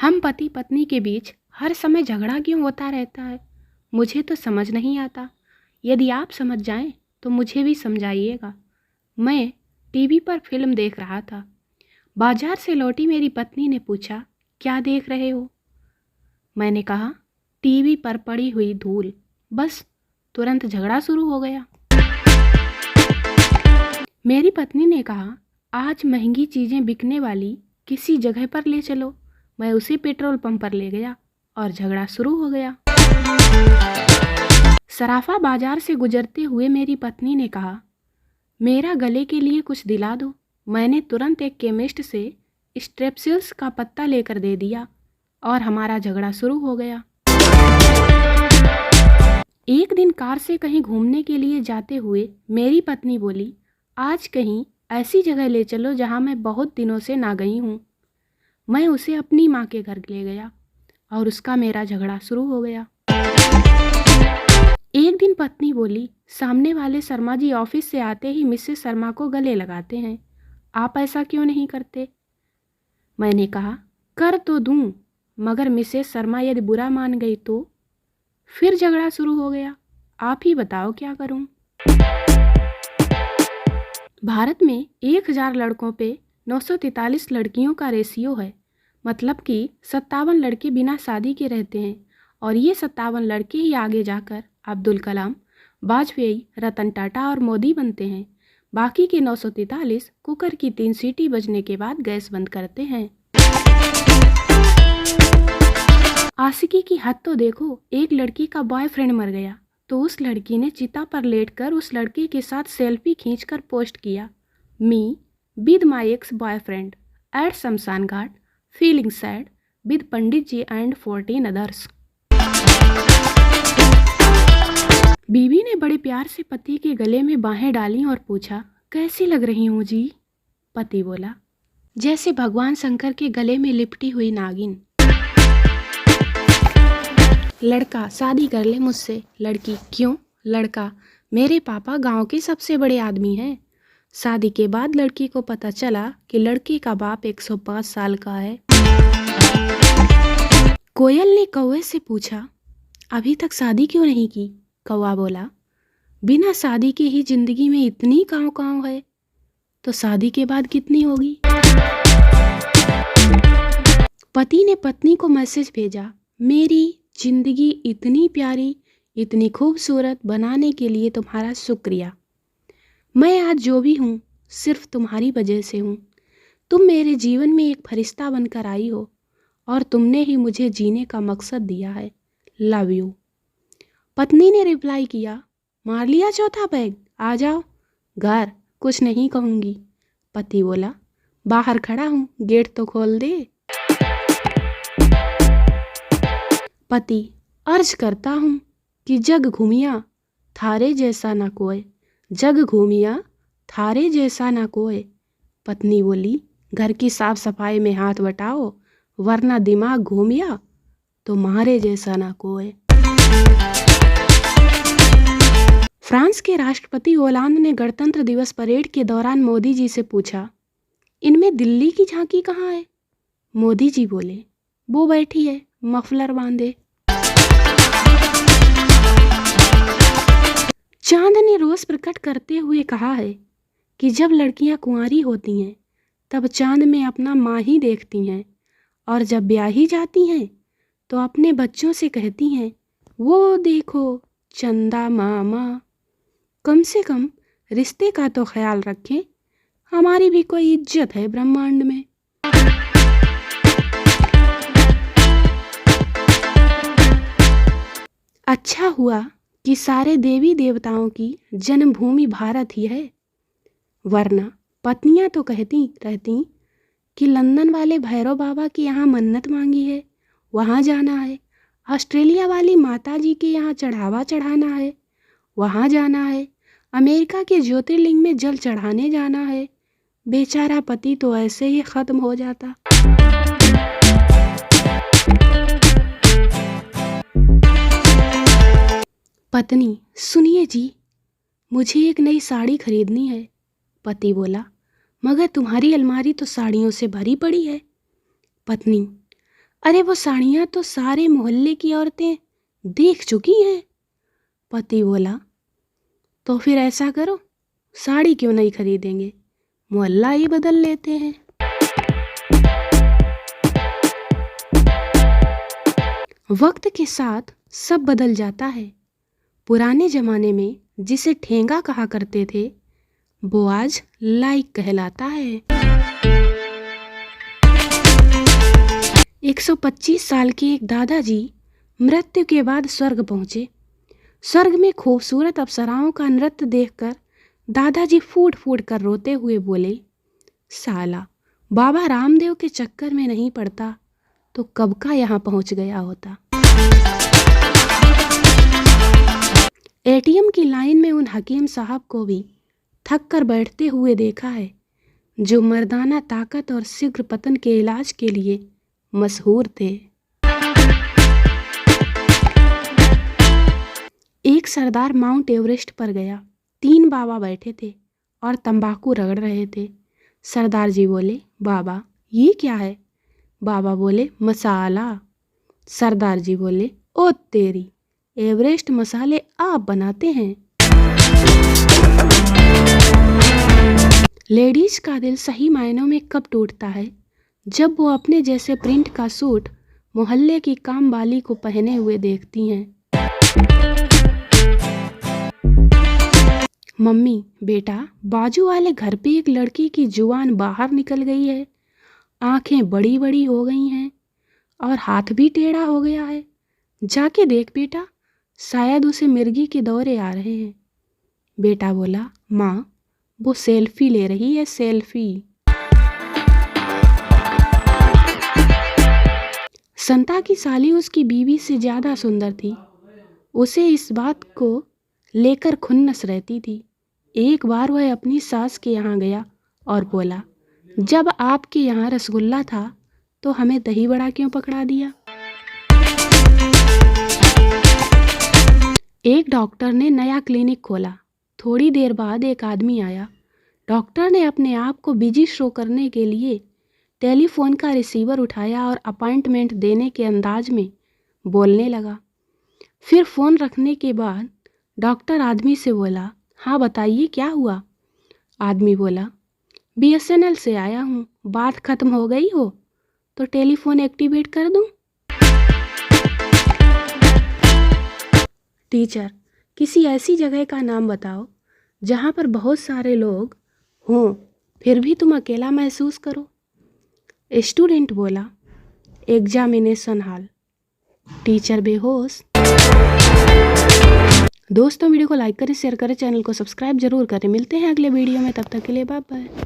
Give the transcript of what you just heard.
हम पति पत्नी के बीच हर समय झगड़ा क्यों होता रहता है, मुझे तो समझ नहीं आता। यदि आप समझ जाएं तो मुझे भी समझाइएगा। मैं टीवी पर फिल्म देख रहा था। बाजार से लौटी मेरी पत्नी ने पूछा, क्या देख रहे हो? मैंने कहा, टीवी पर पड़ी हुई धूल। बस तुरंत झगड़ा शुरू हो गया। मेरी पत्नी ने कहा, आज महंगी चीज़ें बिकने वाली किसी जगह पर ले चलो। मैं उसे पेट्रोल पंप पर ले गया और झगड़ा शुरू हो गया। सराफा बाजार से गुजरते हुए मेरी पत्नी ने कहा, मेरा गले के लिए कुछ दिला दो। मैंने तुरंत एक केमिस्ट से स्ट्रेप्सिल्स का पत्ता लेकर दे दिया और हमारा झगड़ा शुरू हो गया। एक दिन कार से कहीं घूमने के लिए जाते हुए मेरी पत्नी बोली, आज कहीं ऐसी जगह ले चलो जहां मैं बहुत दिनों से ना गई हूं। मैं उसे अपनी माँ के घर ले गया और उसका मेरा झगड़ा शुरू हो गया। एक दिन पत्नी बोली, सामने वाले शर्मा जी ऑफिस से आते ही मिसेस शर्मा को गले लगाते हैं, आप ऐसा क्यों नहीं करते? मैंने कहा, कर तो दूं, मगर मिसेस शर्मा यदि बुरा मान गई तो? फिर झगड़ा शुरू हो गया। आप ही बताओ क्या करूं? भारत में 1000 लड़कों पे 943 लड़कियों का रेशियो है। मतलब कि 57 लड़के बिना शादी के रहते हैं और ये 57 लड़के ही आगे जाकर अब्दुल कलाम, वाजपेयी, रतन टाटा और मोदी बनते हैं। बाकी के 943 कुकर की 3 सीटी बजने के बाद गैस बंद करते हैं। आशिकी की हद तो देखो, एक लड़की का बॉयफ्रेंड मर गया तो उस लड़की ने चिता पर लेटकर उस लड़के के साथ सेल्फी खींचकर पोस्ट किया, me with my ex boyfriend at shamshan ghat, feeling sad with pandit ji and 14 others. बीवी ने बड़े प्यार से पति के गले में बाहें डाली और पूछा, कैसी लग रही हूँ जी? पति बोला, जैसे भगवान शंकर के गले में लिपटी हुई नागिन। लड़का, शादी कर ले मुझसे। लड़की, क्यों? लड़का, मेरे पापा गांव के सबसे बड़े आदमी हैं। शादी के बाद लड़की को पता चला कि लड़के का बाप 105 साल का है। कोयल ने कौवे से पूछा, अभी तक शादी क्यों नहीं की? कौवा बोला, बिना शादी के ही जिंदगी में इतनी कांव है, तो शादी के बाद कितनी होगी? पति ने पत्नी को मैसेज भेजा, मेरी जिंदगी इतनी प्यारी, इतनी खूबसूरत बनाने के लिए तुम्हारा शुक्रिया। मैं आज जो भी हूँ सिर्फ तुम्हारी वजह से हूँ। तुम मेरे जीवन में एक फरिश्ता बनकर आई हो और तुमने ही मुझे जीने का मकसद दिया है। Love you. पत्नी ने रिप्लाई किया, मार लिया चौथा पैग, आ जाओ घर, कुछ नहीं कहूँगी। पति बोला, बाहर खड़ा हूँ, गेट तो खोल दे। पति, अर्ज करता हूँ कि जग घूमिया थारे जैसा ना कोई, जग घूमिया थारे जैसा ना कोई। पत्नी बोली, घर की साफ सफाई में हाथ बटाओ, वरना दिमाग घूमिया तो मारे जैसा ना कोई। फ्रांस के राष्ट्रपति होलांद ने गणतंत्र दिवस परेड के दौरान मोदी जी से पूछा, इनमें दिल्ली की झांकी कहाँ है? मोदी जी बोले, वो बैठी है मफलर बांधे। चांद ने रोष प्रकट करते हुए कहा है कि जब लड़कियां कुंवारी होती हैं तब चांद में अपना माँ ही देखती हैं, और जब ब्याही जाती हैं तो अपने बच्चों से कहती हैं, वो देखो चंदा मामा। कम से कम रिश्ते का तो ख्याल रखें, हमारी भी कोई इज्जत है ब्रह्मांड में। अच्छा हुआ कि सारे देवी देवताओं की जन्मभूमि भारत ही है, वरना पत्नियां तो कहती रहती कि लंदन वाले भैरव बाबा के यहाँ मन्नत मांगी है, वहाँ जाना है। ऑस्ट्रेलिया वाली माता जी के यहाँ चढ़ावा चढ़ाना है, वहाँ जाना है। अमेरिका के ज्योतिर्लिंग में जल चढ़ाने जाना है। बेचारा पति तो ऐसे ही खत्म हो जाता। पत्नी, सुनिए जी, मुझे एक नई साड़ी खरीदनी है। पति बोला, मगर तुम्हारी अलमारी तो साड़ियों से भरी पड़ी है। पत्नी, अरे वो साड़ियाँ तो सारे मोहल्ले की औरतें देख चुकी हैं। पति बोला, तो फिर ऐसा करो, साड़ी क्यों नहीं खरीदेंगे, मोहल्ला ही बदल लेते हैं। वक्त के साथ सब बदल जाता है। पुराने जमाने में जिसे ठेंगा कहा करते थे, वो आज लाइक कहलाता है। 125 साल के एक दादाजी मृत्यु के बाद स्वर्ग पहुंचे। स्वर्ग में खूबसूरत अप्सराओं का नृत्य देखकर दादाजी फूट फूट कर रोते हुए बोले, साला बाबा रामदेव के चक्कर में नहीं पड़ता तो कब का यहाँ पहुंच गया होता। एटीएम की लाइन में उन हकीम साहब को भी थक कर बैठते हुए देखा है, जो मर्दाना ताकत और शीघ्र पतन के इलाज के लिए मशहूर थे। एक सरदार माउंट एवरेस्ट पर गया। 3 बाबा बैठे थे और तंबाकू रगड़ रहे थे। सरदार जी बोले, बाबा ये क्या है? बाबा बोले, मसाला। सरदार जी बोले, ओ तेरी, एवरेस्ट मसाले आप बनाते हैं। लेडीज का दिल सही मायनों में कब टूटता है? जब वो अपने जैसे प्रिंट का सूट मोहल्ले की काम वाली को पहने हुए देखती हैं। मम्मी, बेटा, बाजू वाले घर पे एक लड़की की जुबान बाहर निकल गई है, आंखें बड़ी बड़ी हो गई हैं और हाथ भी टेढ़ा हो गया है। जाके देख बेटा, शायद उसे मिर्गी के दौरे आ रहे हैं। बेटा बोला, माँ वो सेल्फी ले रही है, सेल्फी। संता की साली उसकी बीवी से ज़्यादा सुंदर थी। उसे इस बात को लेकर खुन्नस रहती थी। एक बार वह अपनी सास के यहाँ गया और बोला, जब आपके यहाँ रसगुल्ला था तो हमें दही बड़ा क्यों पकड़ा दिया? एक डॉक्टर ने नया क्लिनिक खोला। थोड़ी देर बाद एक आदमी आया। डॉक्टर ने अपने आप को बिजी शो करने के लिए टेलीफोन का रिसीवर उठाया और अपॉइंटमेंट देने के अंदाज में बोलने लगा। फिर फ़ोन रखने के बाद डॉक्टर आदमी से बोला, हाँ बताइए क्या हुआ? आदमी बोला, BSNL से आया हूँ, बात ख़त्म हो गई हो तो टेलीफोन एक्टिवेट कर दूँ? टीचर, किसी ऐसी जगह का नाम बताओ जहाँ पर बहुत सारे लोग हों फिर भी तुम अकेला महसूस करो। स्टूडेंट बोला, एग्जामिनेशन हॉल। टीचर बेहोश। दोस्तों वीडियो को लाइक करें, शेयर करें, चैनल को सब्सक्राइब जरूर करें। मिलते हैं अगले वीडियो में, तब तक के लिए बाय बाय।